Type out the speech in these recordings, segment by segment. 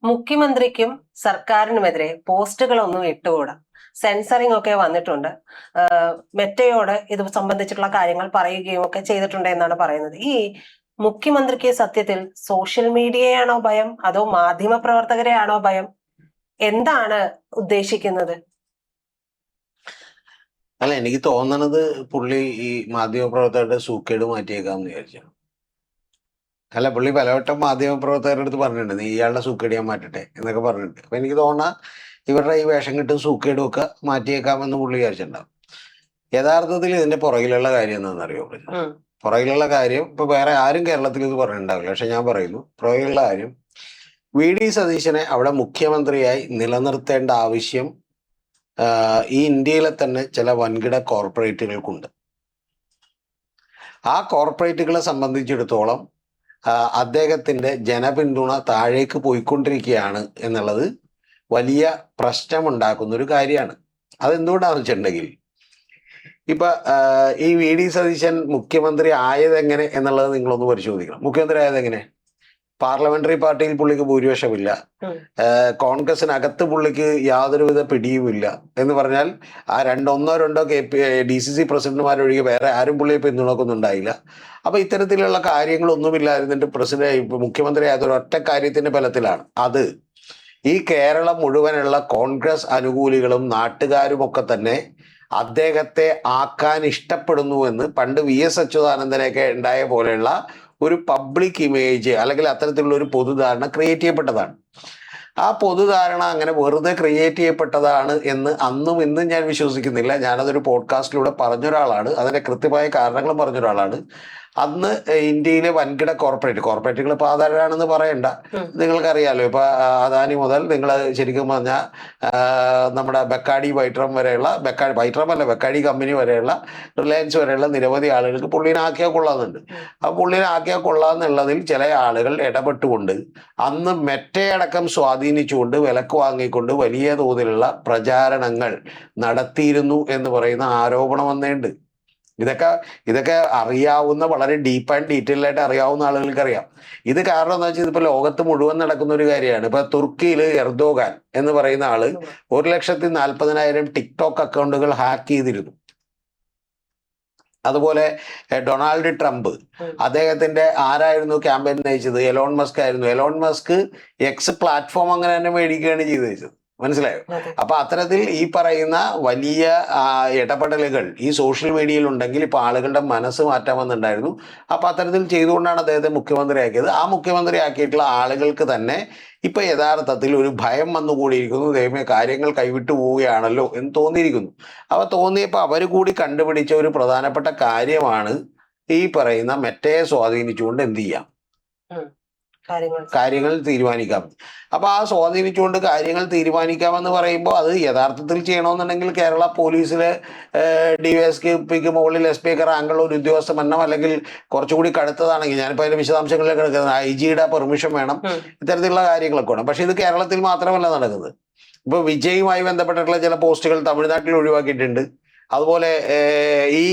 മുഖ്യമന്ത്രിക്കും സർക്കാരിനുമെതിരെ പോസ്റ്റുകളൊന്നും ഇട്ടുകൂടാ. സെൻസറിങ് ഒക്കെ വന്നിട്ടുണ്ട്. മെറ്റയോട് ഇത് സംബന്ധിച്ചിട്ടുള്ള കാര്യങ്ങൾ പറയുകയും ഒക്കെ ചെയ്തിട്ടുണ്ട് എന്നാണ് പറയുന്നത്. ഈ മുഖ്യമന്ത്രിക്ക് സത്യത്തിൽ സോഷ്യൽ മീഡിയയാണോ ഭയം, അതോ മാധ്യമ പ്രവർത്തകരെയാണോ ഭയം? എന്താണ് ഉദ്ദേശിക്കുന്നത്? അല്ല, എനിക്ക് തോന്നണത് പുള്ളി ഈ മാധ്യമപ്രവർത്തകരുടെ സൂക്കേട് മാറ്റിയേക്കാമെന്ന് വിചാരിച്ചു. അല്ല, പുള്ളി പലവട്ടം മാധ്യമപ്രവർത്തകരുടെ അടുത്ത് പറഞ്ഞിട്ടുണ്ട്, നീ ഇയാളുടെ സൂക്കേട് ഞാൻ മാറ്റട്ടെ എന്നൊക്കെ പറഞ്ഞിട്ടുണ്ട്. അപ്പൊ എനിക്ക് തോന്നാ ഇവരുടെ ഈ വേഷം കിട്ടും സൂക്കേടും ഒക്കെ മാറ്റിയേക്കാമെന്ന് പുള്ളി വിചാരിച്ചിട്ടുണ്ടാവും. യഥാർത്ഥത്തിൽ ഇതിന്റെ പുറകിലുള്ള കാര്യം എന്താണെന്നറിയോ? പുറകിലുള്ള കാര്യം ഇപ്പൊ വേറെ ആരും കേരളത്തിൽ ഇത് പറഞ്ഞിട്ടുണ്ടാവില്ല, പക്ഷെ ഞാൻ പറയുന്നു. പുറകിലുള്ള കാര്യം, VD സതീശനെ അവിടെ മുഖ്യമന്ത്രിയായി നിലനിർത്തേണ്ട ആവശ്യം ഈ ഇന്ത്യയിലെ തന്നെ ചില വൻകിട കോർപ്പറേറ്റുകൾക്കുണ്ട്. ആ കോർപ്പറേറ്റുകളെ സംബന്ധിച്ചിടത്തോളം അദ്ദേഹത്തിന്റെ ജനപിന്തുണ താഴേക്ക് പോയിക്കൊണ്ടിരിക്കുകയാണ് എന്നുള്ളത് വലിയ പ്രശ്നമുണ്ടാക്കുന്ന ഒരു കാര്യമാണ്. അതെന്തുകൊണ്ടാണെന്ന് വെച്ചിട്ടുണ്ടെങ്കിൽ, ഇപ്പൊ ഈ VD സതീശൻ മുഖ്യമന്ത്രി ആയതെങ്ങനെ എന്നുള്ളത് നിങ്ങളൊന്ന് പരിശോധിക്കണം. മുഖ്യമന്ത്രി ആയതെങ്ങനെ? പാർലമെന്ററി പാർട്ടിയിൽ പുള്ളിക്ക് ഭൂരിപക്ഷമില്ല, കോൺഗ്രസിനകത്ത് പുള്ളിക്ക് യാതൊരുവിധ പിടിയുമില്ല. എന്ന് പറഞ്ഞാൽ ആ ഒന്നോ രണ്ടോ DCC പ്രസിഡന്റുമാരൊഴികെ വേറെ ആരും പുള്ളിയെ പിന്തുണക്കുന്നുണ്ടായില്ല. അപ്പൊ ഇത്തരത്തിലുള്ള കാര്യങ്ങളൊന്നുമില്ലായിരുന്നിട്ട് മുഖ്യമന്ത്രി ആയത് ഒറ്റ കാര്യത്തിന്റെ ബലത്തിലാണ്. അത് ഈ കേരളം മുഴുവനുള്ള കോൺഗ്രസ് അനുകൂലികളും നാട്ടുകാരും ഒക്കെ തന്നെ അദ്ദേഹത്തെ ആക്കാൻ ഇഷ്ടപ്പെടുന്നുവെന്ന് പണ്ട് VS അച്യുതാനന്ദനെയൊക്കെ ഉണ്ടായ പോലെയുള്ള ഒരു പബ്ലിക് ഇമേജ് അല്ലെങ്കിൽ അത്തരത്തിലുള്ള ഒരു പൊതുധാരണ ക്രിയേറ്റ് ചെയ്യപ്പെട്ടതാണ്. ആ പൊതുധാരണ അങ്ങനെ വെറുതെ ക്രിയേറ്റ് ചെയ്യപ്പെട്ടതാണ് എന്ന് അന്നും ഇന്നും ഞാൻ വിശ്വസിക്കുന്നില്ല. ഞാനതൊരു പോഡ്കാസ്റ്റിലൂടെ പറഞ്ഞൊരാളാണ്, അതിന്റെ കൃത്യമായ കാരണങ്ങളും പറഞ്ഞൊരാളാണ്. അന്ന് ഇന്ത്യയിലെ വൻകിട കോർപ്പറേറ്റുകൾ ഇപ്പൊ ആധാരാണെന്ന് പറയണ്ട, നിങ്ങൾക്കറിയാലോ. ഇപ്പൊ അദാനി മുതൽ നിങ്ങൾ ശരിക്കും പറഞ്ഞാൽ നമ്മുടെ ബെക്കാഡി വൈട്രം വരെയുള്ള ബെക്കാഡി കമ്പനി വരെയുള്ള റിലയൻസ് വരെയുള്ള നിരവധി ആളുകൾക്ക് പുള്ളിനെ ആക്കിയാൽ കൊള്ളാമെന്നുണ്ട്. ആ പുള്ളിനെ ആക്കിയാൽ കൊള്ളാമെന്നുള്ളതിൽ ചില ആളുകൾ ഇടപെട്ടുകൊണ്ട് അന്ന് മെറ്റയടക്കം സ്വാധീനിച്ചുകൊണ്ട് വിലക്ക് വാങ്ങിക്കൊണ്ട് വലിയ തോതിലുള്ള പ്രചാരണങ്ങൾ നടത്തിയിരുന്നു എന്ന് പറയുന്ന ആരോപണം വന്നേണ്ട്. ഇതൊക്കെ അറിയാവുന്ന, വളരെ ഡീപ്പ് ആൻഡ് ഡീറ്റെയിൽ ആയിട്ട് അറിയാവുന്ന ആളുകൾക്ക് അറിയാം. ഇത് കാരണം എന്താ വെച്ചാൽ ഇതിപ്പോ ലോകത്ത് മുഴുവൻ നടക്കുന്ന ഒരു കാര്യമാണ്. ഇപ്പൊ തുർക്കിയിൽ എർദോഗാൻ എന്ന് പറയുന്ന ആള് 1,40,000 ടിക്ടോക്ക് അക്കൗണ്ടുകൾ ഹാക്ക് ചെയ്തിരുന്നു. അതുപോലെ ഡൊണാൾഡ് ട്രംപ്, അദ്ദേഹത്തിന്റെ ആരായിരുന്നു ക്യാമ്പയിൻ നയിച്ചത്? എലോൺ മസ്ക് ആയിരുന്നു. എലോൺ മസ്ക് എക്സ് പ്ലാറ്റ്ഫോം അങ്ങനെ തന്നെ മേടിക്കുകയാണ് ചെയ്തത്. മനസ്സിലായോ? അപ്പൊ അത്തരത്തിൽ ഈ പറയുന്ന വലിയ ഇടപെടലുകൾ ഈ സോഷ്യൽ മീഡിയയിൽ ഉണ്ടെങ്കിൽ ഇപ്പൊ ആളുകളുടെ മനസ്സ് മാറ്റാമെന്നുണ്ടായിരുന്നു. അപ്പൊ അത്തരത്തിൽ ചെയ്തുകൊണ്ടാണ് അദ്ദേഹത്തെ മുഖ്യമന്ത്രിയാക്കിയത്. ആ മുഖ്യമന്ത്രിയാക്കിയിട്ടുള്ള ആളുകൾക്ക് തന്നെ ഇപ്പൊ യഥാർത്ഥത്തിൽ ഒരു ഭയം വന്നുകൂടിയിരിക്കുന്നു. ദൈവമേ, കാര്യങ്ങൾ കൈവിട്ടു പോവുകയാണല്ലോ എന്ന് തോന്നിയിരിക്കുന്നു. അപ്പൊ തോന്നിയപ്പോൾ അവർ കൂടി കണ്ടുപിടിച്ച ഒരു പ്രധാനപ്പെട്ട കാര്യമാണ് ഈ പറയുന്ന മെറ്റയെ സ്വാധീനിച്ചുകൊണ്ട് എന്ത് ചെയ്യാം, കാര്യങ്ങൾ തീരുമാനിക്കാം. അപ്പൊ ആ സ്വാധീനിച്ചുകൊണ്ട് കാര്യങ്ങൾ തീരുമാനിക്കാമെന്ന് പറയുമ്പോൾ അത് യഥാർത്ഥത്തിൽ ചെയ്യണമെന്നുണ്ടെങ്കിൽ കേരള പോലീസിലെ DYSPക്ക് മുകളിൽ SP ഒക്കെ റാങ്കുള്ള ഒരു ഉദ്യോഗസ്ഥ മന്നം, അല്ലെങ്കിൽ കുറച്ചുകൂടി കടുത്തതാണെങ്കിൽ, ഞാനിപ്പോൾ അതിന്റെ വിശദാംശങ്ങളിലേക്ക് കിടക്കുന്നത്, IG-യുടെ പെർമിഷൻ വേണം, ഇത്തരത്തിലുള്ള കാര്യങ്ങളൊക്കെ വേണം. പക്ഷെ ഇത് കേരളത്തിൽ മാത്രമല്ല നടക്കുന്നത്. ഇപ്പൊ വിജയുമായി ബന്ധപ്പെട്ടിട്ടുള്ള ചില പോസ്റ്റുകൾ തമിഴ്നാട്ടിൽ ഒഴിവാക്കിയിട്ടുണ്ട്. അതുപോലെ ഈ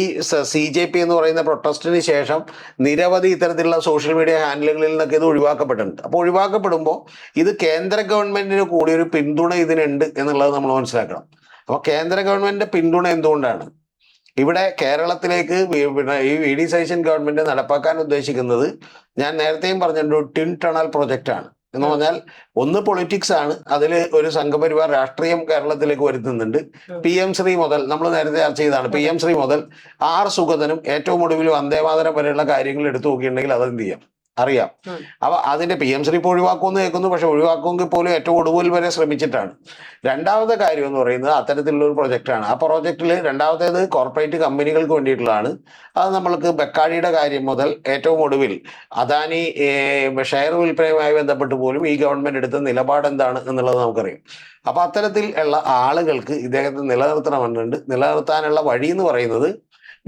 CJP എന്ന് പറയുന്ന പ്രൊട്ടസ്റ്റിന് ശേഷം നിരവധി ഇത്തരത്തിലുള്ള സോഷ്യൽ മീഡിയ ഹാൻഡിലുകളിൽ നിന്നൊക്കെ ഇത് ഒഴിവാക്കപ്പെട്ടിട്ടുണ്ട്. അപ്പോൾ ഒഴിവാക്കപ്പെടുമ്പോൾ ഇത് കേന്ദ്ര ഗവൺമെന്റിന് കൂടി ഒരു പിന്തുണ ഇതിനുണ്ട് എന്നുള്ളത് നമ്മൾ മനസ്സിലാക്കണം. അപ്പോൾ കേന്ദ്ര ഗവൺമെന്റിന്റെ പിന്തുണ എന്തുകൊണ്ടാണ്? ഇവിടെ കേരളത്തിലേക്ക് ഈ VD സതീശൻ ഗവൺമെന്റ് നടപ്പാക്കാൻ ഉദ്ദേശിക്കുന്നത്, ഞാൻ നേരത്തെയും പറഞ്ഞിട്ടുണ്ട്, ട്വിൻ ടണൽ പ്രൊജക്റ്റാണ്. എന്ന് പറഞ്ഞാൽ ഒന്ന് പൊളിറ്റിക്സ് ആണ്, അതിൽ ഒരു സംഘപരിവാർ രാഷ്ട്രീയം കേരളത്തിലേക്ക് വരുത്തുന്നുണ്ട്. PM ശ്രീ മുതൽ, നമ്മൾ നേരത്തെ ചർച്ച ചെയ്തതാണ്, PM ശ്രീ മുതൽ R സുഗതനും ഏറ്റവും ഒടുവിൽ വന്ദേമാതരം വരെയുള്ള കാര്യങ്ങൾ എടുത്തു നോക്കിയിട്ടുണ്ടെങ്കിൽ അതെന്ത് ചെയ്യാം, അറിയാം. അപ്പൊ അതിന്റെ PM ശ്രീ ഇപ്പോൾ ഒഴിവാക്കുമെന്ന് കേൾക്കുന്നു, പക്ഷെ ഒഴിവാക്കുമെങ്കിൽ പോലും ഏറ്റവും ഒടുവിൽ വരെ ശ്രമിച്ചിട്ടാണ്. രണ്ടാമത്തെ കാര്യം എന്ന് പറയുന്നത് അത്തരത്തിലുള്ള ഒരു പ്രൊജക്റ്റാണ്. ആ പ്രൊജക്റ്റിൽ രണ്ടാമത്തേത് കോർപ്പറേറ്റ് കമ്പനികൾക്ക് വേണ്ടിയിട്ടുള്ളതാണ്. അത് നമ്മൾക്ക് ബെക്കാഡിയുടെ കാര്യം മുതൽ ഏറ്റവും ഒടുവിൽ അദാനി ഷെയർ വിൽപ്പനയുമായി ബന്ധപ്പെട്ട് പോലും ഈ ഗവൺമെന്റ് എടുത്ത നിലപാട് എന്താണ് എന്നുള്ളത് നമുക്കറിയാം. അപ്പൊ അത്തരത്തിൽ ഉള്ള ആളുകൾക്ക് ഇദ്ദേഹത്തെ നിലനിർത്തണമെന്നുണ്ട്. നിലനിർത്താനുള്ള വഴി എന്ന് പറയുന്നത്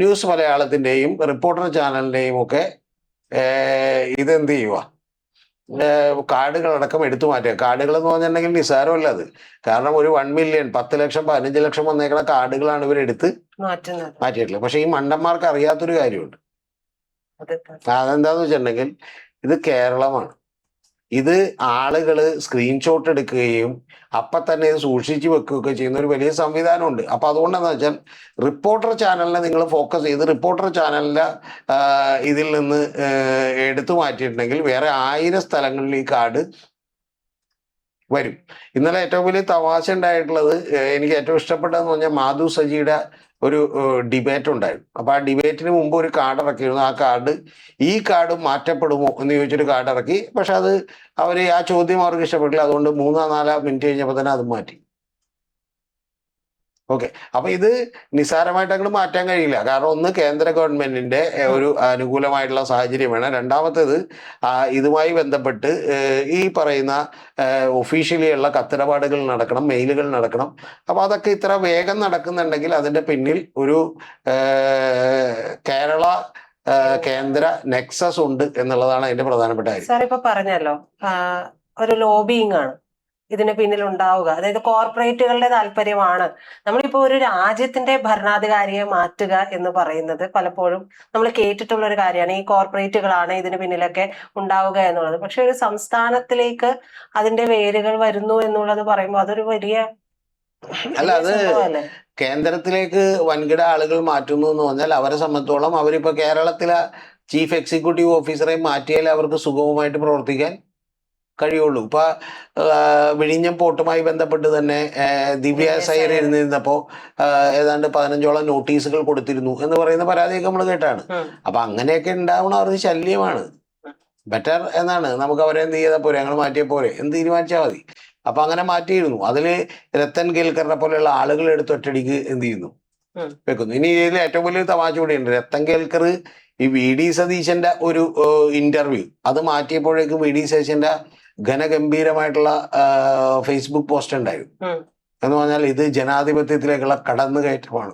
ന്യൂസ് മലയാളത്തിന്റെയും റിപ്പോർട്ടർ ചാനലിന്റെയും ഒക്കെ ഇതെന്ത് ചെയ്യുക, കാർഡുകളടക്കം എടുത്തു മാറ്റുക. കാർഡുകൾ എന്ന് പറഞ്ഞിട്ടുണ്ടെങ്കിൽ നിസ്സാരമല്ല അത്. കാരണം ഒരു 1 മില്യൺ 10 ലക്ഷം 15 ലക്ഷം വന്നേക്കുന്ന കാർഡുകളാണ് ഇവരെടുത്ത് മാറ്റിയിട്ടുള്ളത്. പക്ഷെ ഈ മണ്ടന്മാർക്ക് അറിയാത്തൊരു കാര്യമുണ്ട്. അതെന്താന്ന് വെച്ചിട്ടുണ്ടെങ്കിൽ ഇത് കേരളമാണ്. ഇത് ആളുകൾ സ്ക്രീൻഷോട്ട് എടുക്കുകയും അപ്പം തന്നെ ഇത് സൂക്ഷിച്ചു വെക്കുകയൊക്കെ ചെയ്യുന്ന ഒരു വലിയ സംവിധാനമുണ്ട്. അപ്പം അതുകൊണ്ടെന്ന് വെച്ചാൽ റിപ്പോർട്ടർ ചാനലിനെ നിങ്ങൾ ഫോക്കസ് ചെയ്ത് റിപ്പോർട്ടർ ചാനലിൻ്റെ ഇതിൽ നിന്ന് എടുത്തു മാറ്റിയിട്ടുണ്ടെങ്കിൽ വേറെ 1000 സ്ഥലങ്ങളിൽ ഈ കാർഡ് വരും. ഇന്നലെ ഏറ്റവും വലിയ തമാശ ഉണ്ടായിട്ടുള്ളത്, എനിക്ക് ഏറ്റവും ഇഷ്ടപ്പെട്ടതെന്ന് പറഞ്ഞാൽ മാധു സജിയുടെ ഒരു ഡിബേറ്റ് ഉണ്ടായിരുന്നു. അപ്പോൾ ആ ഡിബേറ്റിന് മുമ്പ് ഒരു കാർഡ് ഇറക്കിയിരുന്നു. ആ കാർഡ് ഈ കാർഡ് മാറ്റപ്പെടുമോ എന്ന് ചോദിച്ചൊരു കാർഡ് ഇറക്കി. പക്ഷെ അത് അവർ ആ ചോദ്യം അവർക്ക് ഇഷ്ടപ്പെട്ടില്ല. അതുകൊണ്ട് 3-4 മിനിറ്റ് കഴിഞ്ഞപ്പോൾ തന്നെ അത് മാറ്റി. ഓക്കെ, അപ്പൊ ഇത് നിസ്സാരമായിട്ട് അങ്ങോട്ട് മാറ്റാൻ കഴിയില്ല. കാരണം ഒന്ന്, കേന്ദ്ര ഗവൺമെന്റിന്റെ ഒരു അനുകൂലമായിട്ടുള്ള സാഹചര്യം വേണം. രണ്ടാമത്തേത് ഇതുമായി ബന്ധപ്പെട്ട് ഈ പറയുന്ന ഒഫീഷ്യലി ഉള്ള കത്തിടപാടുകൾ നടക്കണം, മെയിലുകൾ നടക്കണം. അപ്പൊ അതൊക്കെ ഇത്ര വേഗം നടക്കുന്നുണ്ടെങ്കിൽ അതിന്റെ പിന്നിൽ ഒരു കേരള കേന്ദ്ര നെക്സസ് ഉണ്ട് എന്നുള്ളതാണ് അതിന്റെ പ്രധാനപ്പെട്ട കാര്യം. സാർ ഇപ്പൊ പറഞ്ഞല്ലോ, ഒരു ലോബിയിങ് ആണ് ഇതിന് പിന്നിൽ ഉണ്ടാവുക. അതായത് കോർപ്പറേറ്റുകളുടെ താല്പര്യമാണ്. നമ്മളിപ്പോ ഒരു രാജ്യത്തിന്റെ ഭരണാധികാരിയെ മാറ്റുക എന്ന് പറയുന്നത് പലപ്പോഴും നമ്മൾ കേട്ടിട്ടുള്ള ഒരു കാര്യമാണ്. ഈ കോർപ്പറേറ്റുകളാണ് ഇതിന് പിന്നിലൊക്കെ ഉണ്ടാവുക എന്നുള്ളത്. പക്ഷെ ഒരു സംസ്ഥാനത്തിലേക്ക് അതിന്റെ വേരുകൾ വരുന്നു എന്നുള്ളത് പറയുമ്പോൾ അതൊരു വലിയ അല്ല, അത് കേന്ദ്രത്തിലേക്ക് വൻകിട ആളുകൾ മാറ്റുന്നു എന്ന് പറഞ്ഞാൽ അവരെ സംബന്ധിച്ചോളം അവരിപ്പോ കേരളത്തിലെ ചീഫ് എക്സിക്യൂട്ടീവ് ഓഫീസറെ മാറ്റിയാലേ അവർക്ക് സുഗമമായിട്ട് പ്രവർത്തിക്കാൻ കഴിയുള്ളൂ. ഇപ്പൊ വിഴിഞ്ഞം പോർട്ടുമായി ബന്ധപ്പെട്ട് തന്നെ ദിവ്യ സൈർ ഇരുന്നിരുന്നപ്പോ ഏതാണ്ട് 15ഓളം നോട്ടീസുകൾ കൊടുത്തിരുന്നു എന്ന് പറയുന്ന പരാതിയൊക്കെ നമ്മൾ കേട്ടാണ്. അപ്പൊ അങ്ങനെയൊക്കെ ഉണ്ടാവണ അവർക്ക് ശല്യമാണ്. ബെറ്റർ എന്നാണ്, നമുക്ക് അവരെ എന്ത് ചെയ്താൽ പോരെ, ഞങ്ങൾ മാറ്റിയാൽ പോരെ എന്ന് തീരുമാനിച്ചാൽ മതി. അപ്പൊ അങ്ങനെ മാറ്റിയിരുന്നു. അതില് രത്തൻ കേൽക്കറിനെ പോലെയുള്ള ആളുകൾ എടുത്ത് ഒറ്റടിക്ക് എന്ത് ചെയ്യുന്നു, വെക്കുന്നു. ഇനി ഇതിൽ ഏറ്റവും വലിയ തമാശ കൂടിയുണ്ട്. രത്തൻ കേൽക്കർ ഈ വി ഡി സതീശന്റെ ഒരു ഇന്റർവ്യൂ അത് മാറ്റിയപ്പോഴേക്കും വി ഡി സതീശന്റെ ഘനഗംഭീരമായിട്ടുള്ള ഫേസ്ബുക്ക് പോസ്റ്റ് ഉണ്ടായിരുന്നു. എന്ന് പറഞ്ഞാൽ ഇത് ജനാധിപത്യത്തിലേക്കുള്ള കടന്നുകയറ്റമാണ്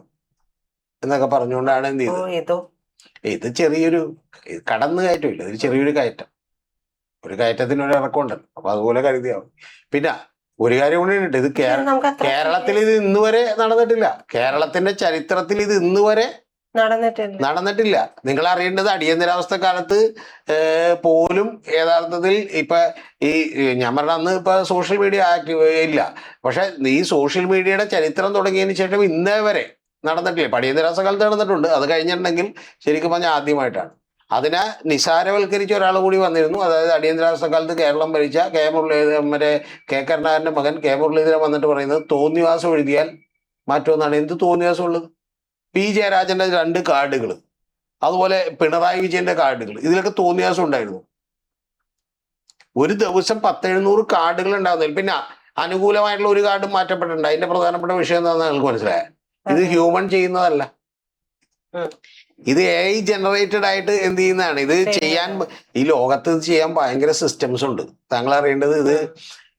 എന്നൊക്കെ പറഞ്ഞുകൊണ്ടാണ് എന്ത് ചെയ്തത്. ഇത് ചെറിയൊരു കടന്നുകയറ്റമില്ല, ഇത് ചെറിയൊരു കയറ്റം. ഒരു കയറ്റത്തിനൊരു ഇറക്കമുണ്ടല്ലോ, അപ്പൊ അതുപോലെ കരുതിയാവും. പിന്നെ ഒരു കാര്യം കൂടി ഉണ്ട്, ഇത് കേരളത്തിൽ ഇത് ഇന്ന് വരെ നടന്നിട്ടില്ല. കേരളത്തിന്റെ ചരിത്രത്തിൽ ഇത് ഇന്ന് വരെ നടന്നിട്ടില്ല. നിങ്ങൾ അറിയേണ്ടത്, അടിയന്തരാവസ്ഥ കാലത്ത് പോലും യഥാർത്ഥത്തിൽ ഇപ്പൊ ഈ ഞാൻ പറഞ്ഞ അന്ന് ഇപ്പൊ സോഷ്യൽ മീഡിയ ആക്റ്റീവ് ഇല്ല. പക്ഷെ ഈ സോഷ്യൽ മീഡിയയുടെ ചരിത്രം തുടങ്ങിയതിന് ശേഷം ഇന്നേ വരെ നടന്നിട്ടില്ല. അടിയന്തരാവസ്ഥ കാലത്ത് നടന്നിട്ടുണ്ട്, അത് കഴിഞ്ഞിട്ടുണ്ടെങ്കിൽ ശരിക്കും പറഞ്ഞാൽ ആദ്യമായിട്ടാണ്. അതിനെ നിസാരവൽക്കരിച്ച ഒരാൾ കൂടി വന്നിരുന്നു. അതായത് അടിയന്തരാവസ്ഥ കാലത്ത് കേരളം ഭരിച്ച മറ്റേ കെ കരുണാകരന്റെ മകൻ കെ മുരളീധരൻ വന്നിട്ട് പറയുന്നത് തോന്നിവാസം എഴുതിയാൽ മാറ്റുമെന്നാണ്. എന്ത് തോന്നിവാസം ഉള്ളത്? പി ജയരാജന്റെ 2 കാർഡുകൾ, അതുപോലെ പിണറായി വിജയന്റെ കാർഡുകൾ, ഇതിലൊക്കെ തോന്നിയാസം ഉണ്ടായിരുന്നു. ഒരു ദിവസം 1000-700 കാർഡുകൾ ഉണ്ടാകുന്നില്ല. പിന്നെ അനുകൂലമായിട്ടുള്ള ഒരു കാർഡ് മാറ്റപ്പെട്ടിട്ടുണ്ട്. അതിന്റെ പ്രധാനപ്പെട്ട വിഷയം എന്താണെന്ന് നിങ്ങൾക്ക് മനസ്സിലായത്? ഇത് ഹ്യൂമൻ ചെയ്യുന്നതല്ല, ഇത് AI ജനറേറ്റഡ് ആയിട്ട് എന്ത് ചെയ്യുന്നതാണ്. ഇത് ചെയ്യാൻ ഈ ലോകത്ത് ഇത് ചെയ്യാൻ ഭയങ്കര സിസ്റ്റംസ് ഉണ്ട്. താങ്കൾ അറിയേണ്ടത്, ഇത്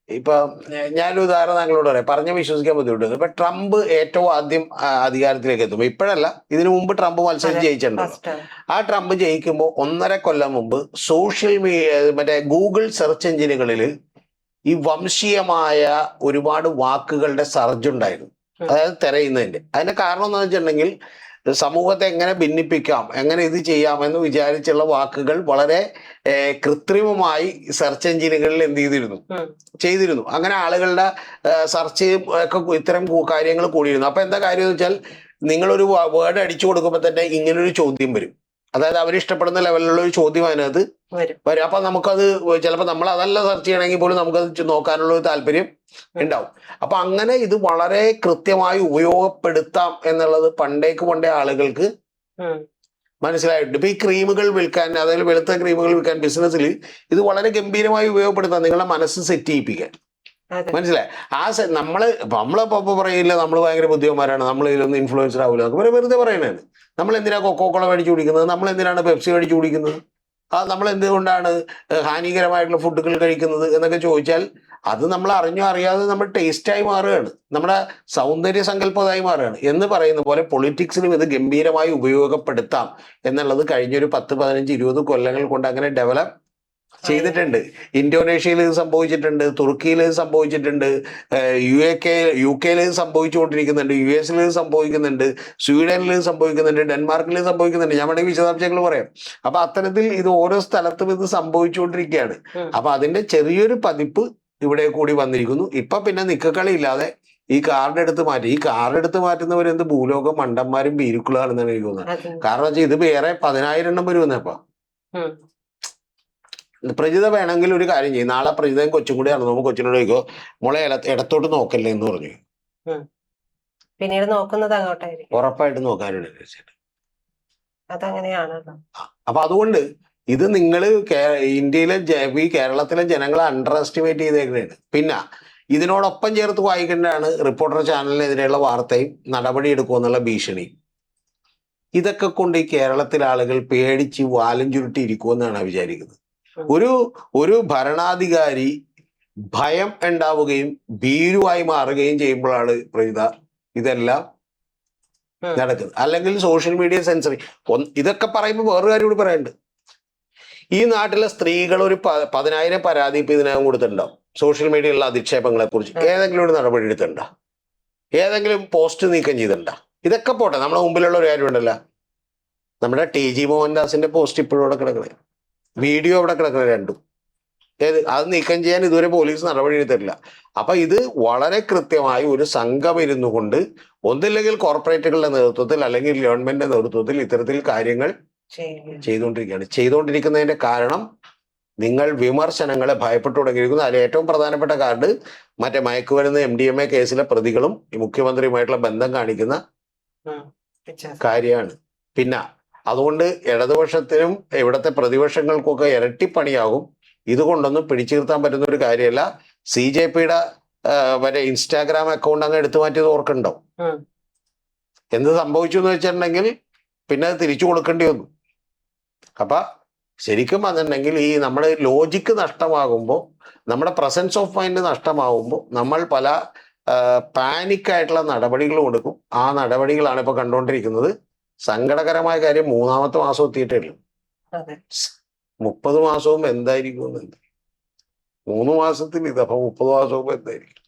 ഇപ്പൊ ഞാനൊരു ഉദാഹരണം താങ്കളോട് പറയാം, പറഞ്ഞ് വിശ്വസിക്കാൻ ബുദ്ധിമുട്ടുണ്ട്. ഇപ്പൊ ട്രംപ് ഏറ്റവും ആദ്യം അധികാരത്തിലേക്ക് എത്തുമ്പോൾ, ഇപ്പോഴല്ല, ഇതിനു മുമ്പ് ട്രംപ് മത്സരം ജയിച്ചിട്ടുണ്ടല്ലോ. ആ ട്രംപ് ജയിക്കുമ്പോൾ 1.5 കൊല്ലം മുമ്പ് സോഷ്യൽ മറ്റേ ഗൂഗിൾ സെർച്ച് എഞ്ചിനുകളിൽ ഈ വംശീയമായ ഒരുപാട് വാക്കുകളുടെ സർജ് ഉണ്ടായിരുന്നു. അതായത് തിരയുന്നതിന്റെ. അതിന്റെ കാരണം എന്താണെന്ന് വെച്ചിട്ടുണ്ടെങ്കിൽ, സമൂഹത്തെ എങ്ങനെ ഭിന്നിപ്പിക്കാം, എങ്ങനെ ഇത് ചെയ്യാമെന്ന് വിചാരിച്ചുള്ള വാക്കുകൾ വളരെ കൃത്രിമമായി സെർച്ച് എഞ്ചിനുകളിൽ എന്ത് ചെയ്തിരുന്നു. അങ്ങനെ ആളുകളുടെ സെർച്ച് ഒക്കെ ഇത്തരം കാര്യങ്ങൾ കൂടിയിരുന്നു. അപ്പൊ എന്താ കാര്യം എന്ന് വെച്ചാൽ, നിങ്ങളൊരു വേർഡ് അടിച്ചു കൊടുക്കുമ്പോൾ തന്നെ ഇങ്ങനൊരു ചോദ്യം വരും. അതായത് അവരിഷ്ടപ്പെടുന്ന ലെവലിലുള്ള ഒരു ചോദ്യം അതിനകത്ത് വരും. അപ്പൊ നമുക്കത് ചിലപ്പോൾ നമ്മൾ അതല്ല സെർച്ച് ചെയ്യണമെങ്കിൽ പോലും നമുക്കത് നോക്കാനുള്ള ഒരു താല്പര്യം ഉണ്ടാവും. അപ്പൊ അങ്ങനെ ഇത് വളരെ കൃത്യമായി ഉപയോഗപ്പെടുത്താം എന്നുള്ളത് പണ്ടേ ആളുകൾക്ക് മനസ്സിലായിട്ടുണ്ട്. ഇപ്പൊ ഈ ക്രീമുകൾ വിൽക്കാൻ, അതായത് വെളുത്ത ക്രീമുകൾ വിൽക്കാൻ ബിസിനസ്സിൽ ഇത് വളരെ ഗംഭീരമായി ഉപയോഗപ്പെടുത്താം, നിങ്ങളുടെ മനസ്സ് സെറ്റ് ചെയ്യിപ്പിക്കാൻ. മനസ്സിലായി? നമ്മളിപ്പോ പറയില്ല നമ്മൾ ഭയങ്കര ബുദ്ധിമാരാണ്, നമ്മൾ ഇതിലൊന്നും ഇൻഫ്ലുവൻസർ ആവില്ല, നമുക്ക് വെറുതെ പറയണത്. നമ്മൾ എന്തിനാ കൊക്കോക്കോള മേടിച്ചു കുടിക്കുന്നത്, നമ്മൾ എന്തിനാണ് പെപ്സി മേടിച്ചു കുടിക്കുന്നത്, നമ്മൾ എന്തുകൊണ്ടാണ് ഹാനികരമായിട്ടുള്ള ഫുഡുകൾ കഴിക്കുന്നത് എന്നൊക്കെ ചോദിച്ചാൽ, അത് നമ്മൾ അറിഞ്ഞോ അറിയാതെ നമ്മൾ ടേസ്റ്റായി മാറുകയാണ്, നമ്മുടെ സൗന്ദര്യ സങ്കല്പതായി മാറുകയാണ്. എന്ന് പറയുന്ന പോലെ പൊളിറ്റിക്സിലും ഇത് ഗംഭീരമായി ഉപയോഗപ്പെടുത്താം എന്നുള്ളത് കഴിഞ്ഞൊരു 10, 15, 20 കൊല്ലങ്ങൾ കൊണ്ട് അങ്ങനെ ഡെവലപ്പ് ചെയ്തിട്ടുണ്ട്. ഇന്തോനേഷ്യയിൽ ഇത് സംഭവിച്ചിട്ടുണ്ട്, തുർക്കിയിൽ ഇത് സംഭവിച്ചിട്ടുണ്ട്, യു കെയിൽ ഇത് സംഭവിച്ചുകൊണ്ടിരിക്കുന്നുണ്ട്, US ഇത് സംഭവിക്കുന്നുണ്ട്, സ്വീഡനിൽ ഇത് സംഭവിക്കുന്നുണ്ട്, ഡെൻമാർക്കിൽ ഇത് സംഭവിക്കുന്നുണ്ട്. ഞാൻ വേണമെങ്കിൽ വിശദാംശങ്ങൾ പറയാം. അപ്പൊ അത്തരത്തിൽ ഇത് ഓരോ സ്ഥലത്തും ഇത് സംഭവിച്ചുകൊണ്ടിരിക്കുകയാണ്. അപ്പൊ അതിന്റെ ചെറിയൊരു പതിപ്പ് ഇവിടെ കൂടി വന്നിരിക്കുന്നു. ഇപ്പൊ പിന്നെ നിക്കക്കളി ഇല്ലാതെ ഈ കാർഡ് എടുത്ത് മാറ്റി. ഈ കാർഡ് എടുത്ത് മാറ്റുന്നവരെന്ത് ഭൂലോക മണ്ടന്മാരും ബീരുക്കളാണെന്നാണ് എനിക്ക് തോന്നുന്നത്. കാരണം വെച്ചാൽ ഇത് വേറെ 10,000 എണ്ണം വരുമെന്നപ്പോ. പ്രജിത വേണമെങ്കിൽ ഒരു കാര്യം ചെയ്യും, നാളെ പ്രജിതയും കൊച്ചും കൂടി നടന്നു കൊച്ചിനോട് ചോദിക്കോ, മോളെ ഇടത്തോട്ട് നോക്കല്ലേ എന്ന് പറഞ്ഞു. പിന്നീട് നോക്കുന്നത് അങ്ങോട്ടായിരിക്കും. ഉറപ്പായിട്ട് നോക്കാനുണ്ട്. അതങ്ങനെയാണല്ലോ. അപ്പൊ അതുകൊണ്ട് ഇത് നിങ്ങൾ ഇന്ത്യയിലെ ഈ കേരളത്തിലെ ജനങ്ങളെ അണ്ടർ എസ്റ്റിമേറ്റ് ചെയ്തേക്കുന്നതാണ്. പിന്നെ ഇതിനോടൊപ്പം ചേർത്ത് വായിക്കേണ്ടതാണ് റിപ്പോർട്ടർ ചാനലിനെതിരെയുള്ള വാർത്തയും നടപടി എടുക്കുമെന്നുള്ള ഭീഷണി. ഇതൊക്കെ കൊണ്ട് ഈ കേരളത്തിലെ ആളുകൾ പേടിച്ച് വാലും ചുരുട്ടി ഇരിക്കുമെന്നാണ് വിചാരിക്കുന്നത്. ഒരു ഭരണാധികാരി ഭയം ഉണ്ടാവുകയും ഭീരുവായി മാറുകയും ചെയ്യുമ്പോഴാണ് പ്രജിത ഇതെല്ലാം നടക്കുന്നത്. അല്ലെങ്കിൽ സോഷ്യൽ മീഡിയ സെൻസറിങ്. ഇതൊക്കെ പറയുമ്പോൾ വേറൊരു കാര്യം കൂടി പറയാനുണ്ട്. ഈ നാട്ടിലെ സ്ത്രീകൾ ഒരു 10,000 പരാതി ഇപ്പൊ ഇതിനകം കൊടുത്തിട്ടുണ്ടാവും സോഷ്യൽ മീഡിയയിലുള്ള അധിക്ഷേപങ്ങളെ കുറിച്ച്. ഏതെങ്കിലും ഒരു നടപടി എടുത്തിട്ടുണ്ടോ? ഏതെങ്കിലും പോസ്റ്റ് നീക്കം ചെയ്തിട്ടുണ്ടോ? ഇതൊക്കെ പോട്ടെ, നമ്മുടെ മുമ്പിലുള്ള ഒരു കാര്യം ഉണ്ടല്ലോ, നമ്മുടെ TG മോഹൻദാസിന്റെ പോസ്റ്റ് ഇപ്പോഴും അവിടെ കിടക്കണേ, വീഡിയോ അവിടെ കിടക്കണേ രണ്ടും. അത് നീക്കം ചെയ്യാൻ ഇതുവരെ പോലീസ് നടപടി എടുത്തിട്ടില്ല. അപ്പൊ ഇത് വളരെ കൃത്യമായി ഒരു സംഘം ഇരുന്നു കൊണ്ട് ഒന്നില്ലെങ്കിൽ കോർപ്പറേറ്റുകളുടെ നേതൃത്വത്തിൽ അല്ലെങ്കിൽ ഗവൺമെന്റിന്റെ നേതൃത്വത്തിൽ ഇത്തരത്തിൽ കാര്യങ്ങൾ ചെയ്തുകൊണ്ടിരിക്കുകയാണ്. ചെയ്തുകൊണ്ടിരിക്കുന്നതിന്റെ കാരണം നിങ്ങൾ വിമർശനങ്ങളെ ഭയപ്പെട്ടു തുടങ്ങിയിരിക്കുന്നു. അതിൽ ഏറ്റവും പ്രധാനപ്പെട്ട കാർഡ് മറ്റേ മയക്കുമരുന്ന് MDMA കേസിലെ പ്രതികളും ഈ മുഖ്യമന്ത്രിയുമായിട്ടുള്ള ബന്ധം കാണിക്കുന്ന കാര്യമാണ്. പിന്നെ അതുകൊണ്ട് ഇടതുപക്ഷത്തിനും ഇവിടുത്തെ പ്രതിപക്ഷങ്ങൾക്കൊക്കെ ഇരട്ടിപ്പണിയാകും. ഇതുകൊണ്ടൊന്നും പിടിച്ചു നിർത്താൻ പറ്റുന്ന ഒരു കാര്യമല്ല. CJPയുടെ മറ്റേ ഇൻസ്റ്റാഗ്രാം അക്കൗണ്ട് അങ്ങ് എടുത്തു മാറ്റിയത് ഓർക്കണ്ടോ? എന്ത് സംഭവിച്ചു എന്ന് വെച്ചിട്ടുണ്ടെങ്കിൽ പിന്നെ അത് തിരിച്ചു കൊടുക്കേണ്ടി വന്നു. അപ്പൊ ശരിക്കും വന്നിട്ടുണ്ടെങ്കിൽ ഈ നമ്മുടെ ലോജിക്ക് നഷ്ടമാകുമ്പോൾ, നമ്മുടെ പ്രസൻസ് ഓഫ് മൈൻഡ് നഷ്ടമാകുമ്പോൾ നമ്മൾ പല പാനിക്കായിട്ടുള്ള നടപടികൾ കൊടുക്കും. ആ നടപടികളാണ് ഇപ്പൊ കണ്ടുകൊണ്ടിരിക്കുന്നത്. സങ്കടകരമായ കാര്യം 3-ാമത്തെ മാസം എത്തിയിട്ടേ ഉള്ളൂ. 30 മാസവും എന്തായിരിക്കും? 3 മാസത്തിൽ ഇത്, അപ്പൊ 30 മാസവും എന്തായിരിക്കും?